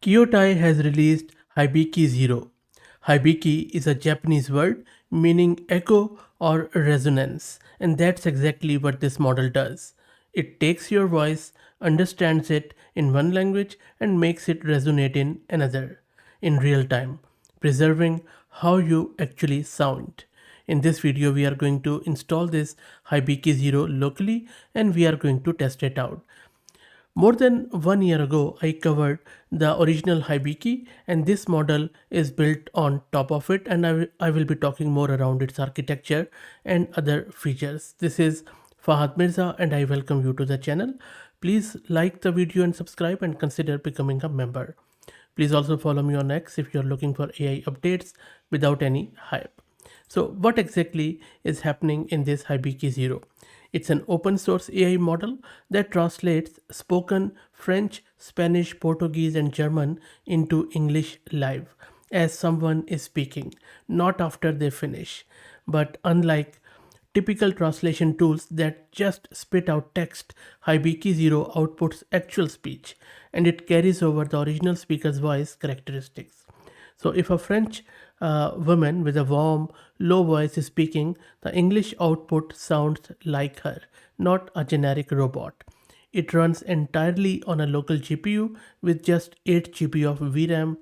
Kyotai has released Hibiki-Zero. Hibiki is a Japanese word meaning echo or resonance, and that's exactly what this model does. It takes your voice, understands it in one language, and makes it resonate in another in real time, preserving how you actually sound. In this video, we are going to install this Hibiki-Zero locally and we are going to test it out. More than 1 year ago, I covered the original Hibiki, and this model is built on top of it, and I will be talking more around its architecture and other features. This is Fahad Mirza, and I welcome you to the channel. Please like the video and subscribe, and consider becoming a member. Please also follow me on X if you're looking for AI updates without any hype. So, what exactly is happening in this Hibiki-Zero? It's an open source AI model that translates spoken French, Spanish, Portuguese, and German into English live as someone is speaking, not after they finish. But unlike typical translation tools that just spit out text, Hibiki-Zero outputs actual speech and it carries over the original speaker's voice characteristics. So, if a French woman with a warm, low voice is speaking, the English output sounds like her, not a generic robot. It runs entirely on a local GPU with just 8 GB of VRAM,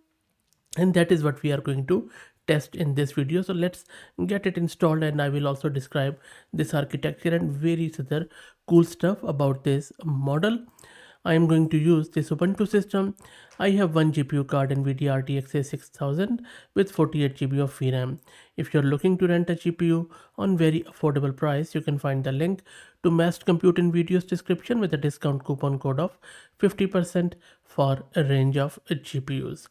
and that is what we are going to test in this video. So let's get it installed, and I will also describe this architecture and various other cool stuff about this model. I am going to use this Ubuntu system. I have one GPU card NVIDIA RTX 6000 with 48 GB of VRAM. If you're looking to rent a GPU on very affordable price, you can find the link to Massed Compute in video's description with a discount coupon code of 50% for a range of GPUs.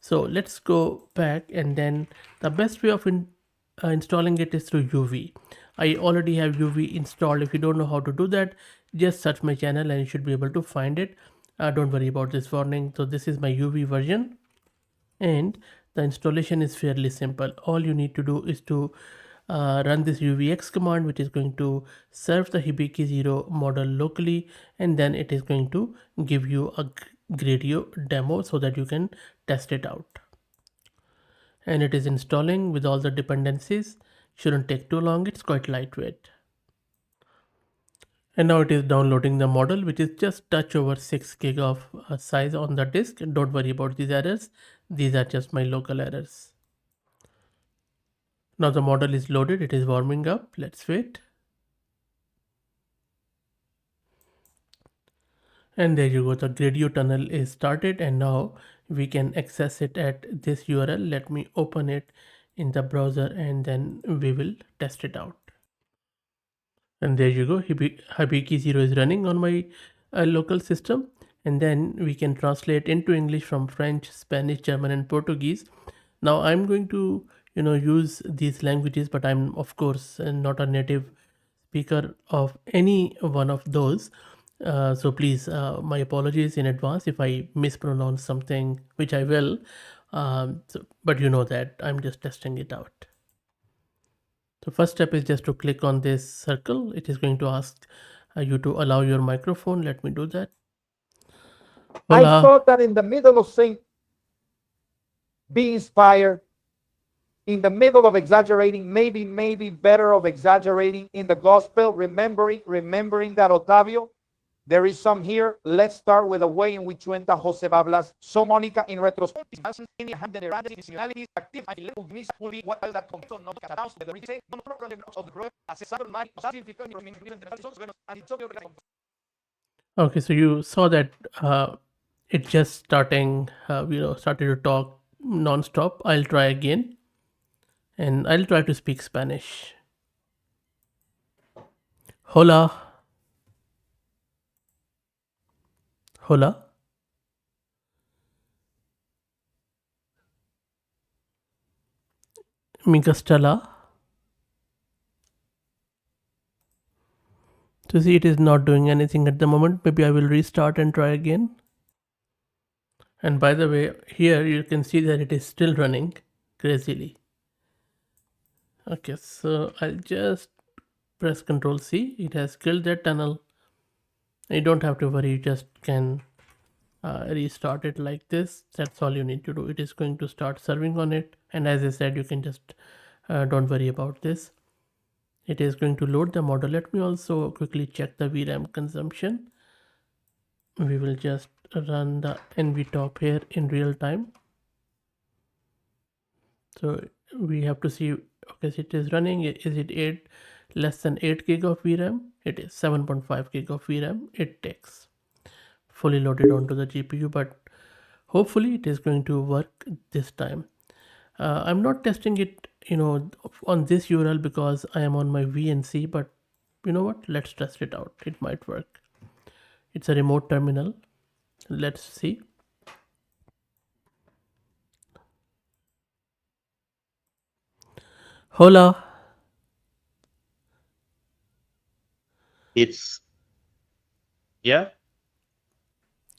So let's go back, and then the best way of installing it is through UV. I already have UV installed. If you don't know how to do that, just search my channel and you should be able to find it. Don't worry about this warning. So this is my UV version, and the installation is fairly simple. All you need to do is to run this UVX command, which is going to serve the Hibiki-Zero model locally, and then it is going to give you a Gradio demo so that you can test it out. And it is installing with all the dependencies. Shouldn't take too long, it's quite lightweight. And now it is downloading the model, which is just touch over 6 gig of size on the disk. Don't worry about these errors, these are just my local errors. Now the model is loaded, it is warming up. Let's wait. And there you go, the Gradio tunnel is started, and now we can access it at this URL. Let me open it in the browser and then we will test it out. And there you go, Hibiki-Zero is running on my local system, and then we can translate into English from French, Spanish, German, and Portuguese. Now I'm going to use these languages, but I'm of course not a native speaker of any one of those. So please, my apologies in advance if I mispronounce something, which I will. But you know that I'm just testing it out. The first step is just to click on this circle. It is going to ask you to allow your microphone. Let me do that. I Hola. thought that in the middle of saying, be inspired, in the middle of exaggerating, maybe better of exaggerating in the gospel, remembering that Otavio, there is some here. Let's start with the way in which Cuenta Jose Bablas. So, Monica, in retrospect, Okay, so you saw that it just started to talk non-stop. I'll try again, and I'll try to speak Spanish. Hola. Hola. Mi gustala. To see, it is not doing anything at the moment. Maybe I will restart and try again. And by the way, here you can see that it is still running crazily. Okay, so I'll just press Ctrl C. It has killed that tunnel. You don't have to worry, you just can restart it like this. That's all you need to do. It is going to start serving on it, and as I said, you can just don't worry about this. It is going to load the model. Let me also quickly check the VRAM consumption. We will just run the NVTop here in real time. So we have to see, okay, so it is running. Is it 8 less than 8 gig of VRAM? It is 7.5 gig of VRAM. It takes fully loaded onto the GPU, but hopefully it is going to work this time. I'm not testing it, on this URL because I am on my VNC, but you know what? Let's test it out. It might work. It's a remote terminal. Let's see. Hola, It's yeah.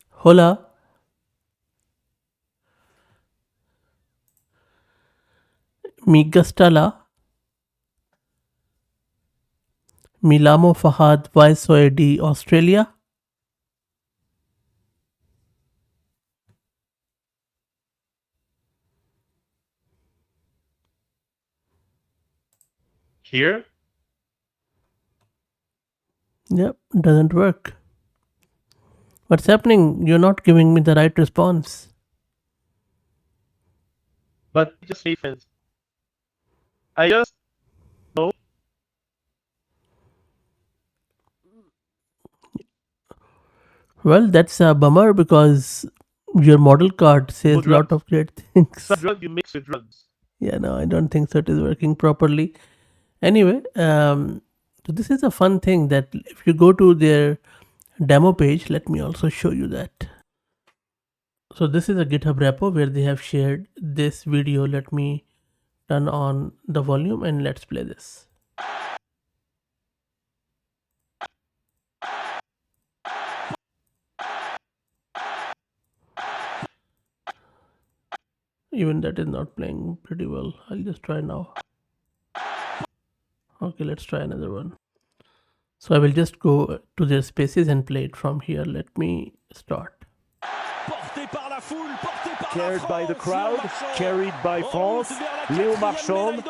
hola. Mi gustala. Milamo Fahad YSOAD Australia. Here, Yep, doesn't work. What's happening? You're not giving me the right response. but just defense. I just know Well, that's a bummer because your model card good says a lot drugs. of great Some things. drug you mix with drugs. Yeah, no, I don't think so. It is working properly. Anyway, so this is a fun thing that if you go to their demo page, let me also show you that. So this is a GitHub repo where they have shared this video. Let me turn on the volume and let's play this. Even that is not playing pretty well. I'll just try now. Okay, let's try another one. So I will just go to their spaces and play it from here. Let me start. Carried by the crowd, carried by France, Léo Marchand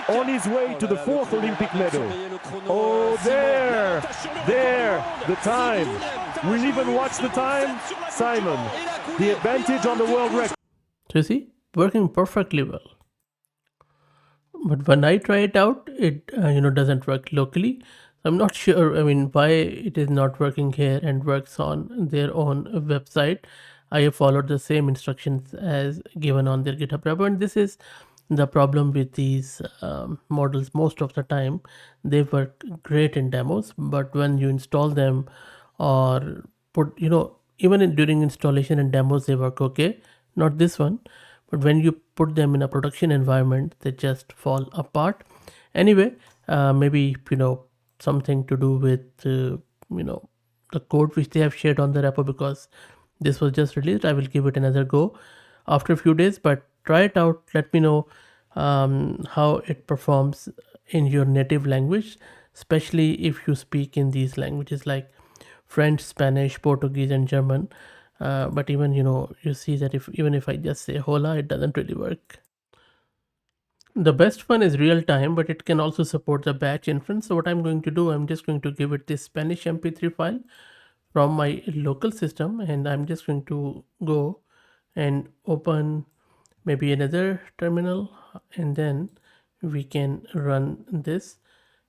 on his way to the fourth Olympic medal. Oh, there, the time. We'll even watch the time. Simon, the advantage on the world record. So you see, working perfectly well. But when I try it out, it doesn't work locally. I'm not sure. I mean, why it is not working here and works on their own website. I have followed the same instructions as given on their GitHub repo, and this is the problem with these models. Most of the time, they work great in demos, but when you install them or put, even during installation and demos, they work okay. Not this one, but when you put them in a production environment, they just fall apart. Anyway, maybe something to do with you know the code which they have shared on the repo, because this was just released. I will give it another go after a few days, but try it out. Let me know how it performs in your native language, especially if you speak in these languages like French, Spanish, Portuguese, and German. But even you see that if I just say hola, it doesn't really work. The best one is real time, but it can also support the batch inference. So what I'm going to do, I'm just going to give it this Spanish MP3 file from my local system, and I'm just going to go and open maybe another terminal, and then we can run this.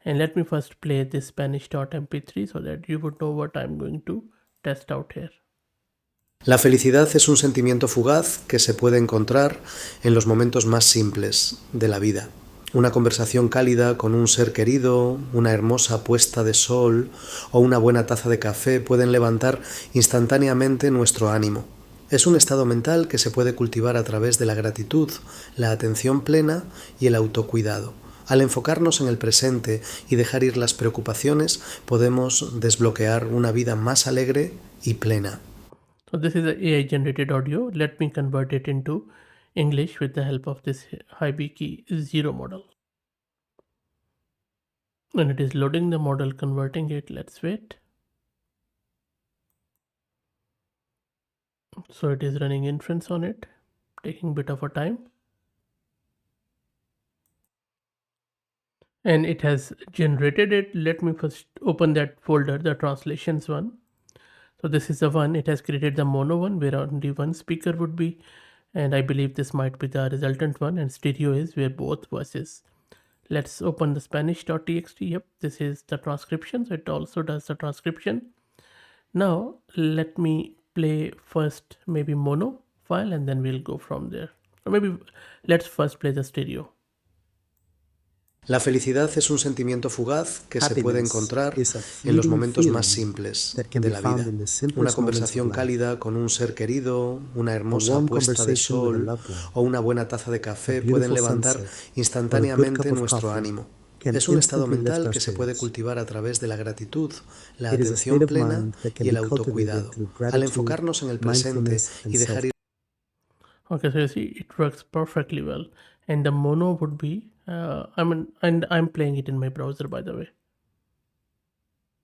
And let me first play this Spanish.mp3 so that you would know what I'm going to test out here. La felicidad es un sentimiento fugaz que se puede encontrar en los momentos más simples de la vida. Una conversación cálida con un ser querido, una hermosa puesta de sol o una buena taza de café pueden levantar instantáneamente nuestro ánimo. Es un estado mental que se puede cultivar a través de la gratitud, la atención plena y el autocuidado. Al enfocarnos en el presente y dejar ir las preocupaciones, podemos desbloquear una vida más alegre y plena. So this is a AI generated audio. Let me convert it into English with the help of this Hibiki-Zero model. And it is loading the model, converting it. Let's wait. So it is running inference on it, taking a bit of a time. And it has generated it. Let me first open that folder, the translations one. So this is the one, it has created the mono one where only one speaker would be, and I believe this might be the resultant one, and stereo is where both voices. Let's open the spanish.txt. Yep, this is the transcription, so it also does the transcription. Now let me play first maybe mono file and then we'll go from there. Or maybe let's first play the stereo. La felicidad es un sentimiento fugaz que se puede encontrar en los momentos más simples de la vida. Una conversación cálida con un ser querido, una hermosa puesta de sol o una buena taza de café pueden levantar instantáneamente nuestro ánimo. Es un estado mental que se puede cultivar a través de la gratitud, la atención plena y el autocuidado. Al enfocarnos en el presente y dejar ir. Okay, so you see, it works perfectly well. And the mono would be, and I'm playing it in my browser, by the way.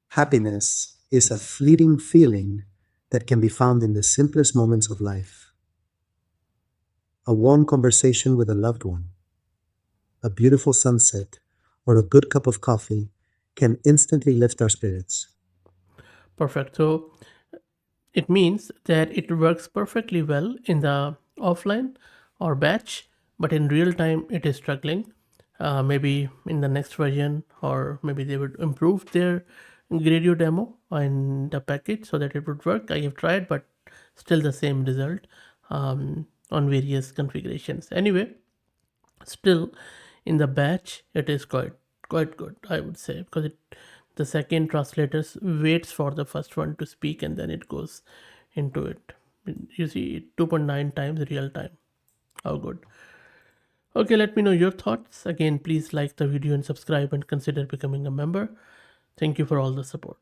Happiness is a fleeting feeling that can be found in the simplest moments of life. A warm conversation with a loved one, a beautiful sunset, or a good cup of coffee can instantly lift our spirits. Perfect. So it means that it works perfectly well in the offline or batch, but in real time it is struggling. Maybe in the next version, or maybe they would improve their Gradio demo in the package so that it would work. I have tried, but still the same result on various configurations. Anyway, still in the batch it is quite good, I would say, because the second translators waits for the first one to speak and then it goes into it. You see, 2.9 times real time. How good. Okay, let me know your thoughts. Again, please like the video and subscribe and consider becoming a member. Thank you for all the support.